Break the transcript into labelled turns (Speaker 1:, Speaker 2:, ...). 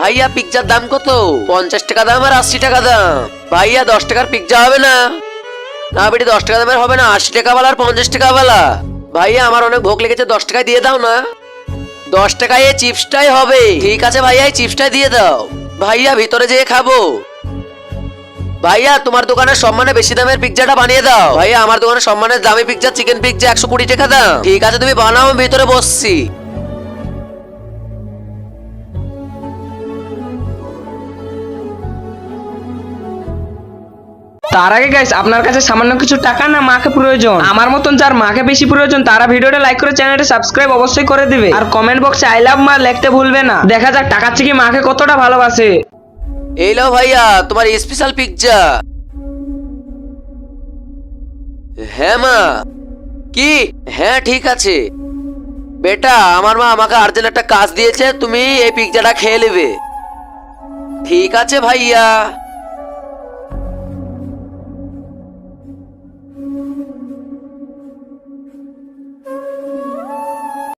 Speaker 1: ভাইয়া পিৎজার দাম কত? 50 টাকা দাম আর 80 টাকা দাম। ভাইয়া 10 টাকার পিৎজা হবে না? না বেটি 10 টাকা দামের হবে না, 80 টাকা वाला আর 50 টাকা वाला। ভাইয়া আমার অনেক ভোগ লেগেছে, 10 টাকায় দিয়ে দাও না। 10 টাকায় এই চিপসটাই হবে। ঠিক আছে ভাইয়া, এই চিপসটাই দিয়ে দাও। ভাইয়া ভিতরে যেয়ে খাবো। ভাইয়া তোমার দোকানের সম্মানে বেশি দামের পিৎজাটা বানিয়ে দাও। ভাইয়া আমার দোকানের সম্মানের দামি পিৎজা চিকেন পিৎজা 120 টাকা দাম। ঠিক আছে তুমি বানাও, আমি ভিতরে বসছি।
Speaker 2: তার আগে গাইস, আপনার কাছে সামান্য কিছু টাকা না মাকে প্রয়োজন, আমার মতন যার মাকে বেশি প্রয়োজন তারা ভিডিওটা লাইক করে চ্যানেলটা সাবস্ক্রাইব অবশ্যই করে দিবে, আর কমেন্ট বক্সে আই লাভ মা লিখতে ভুলবে না। দেখা যাক টাকার থেকে মাকে কতটা ভালোবাসে।
Speaker 1: এই নাও ভাইয়া তোমার স্পেশাল পিৎজা। হ্যাঁ মা। কি? হ্যাঁ ঠিক আছে বেটা, আমার মা আমাকে আর্জেন্ট একটা কাজ দিয়েছে, তুমি এই পিৎজাটা খেয়ে নেবে। ঠিক আছে ভাইয়া।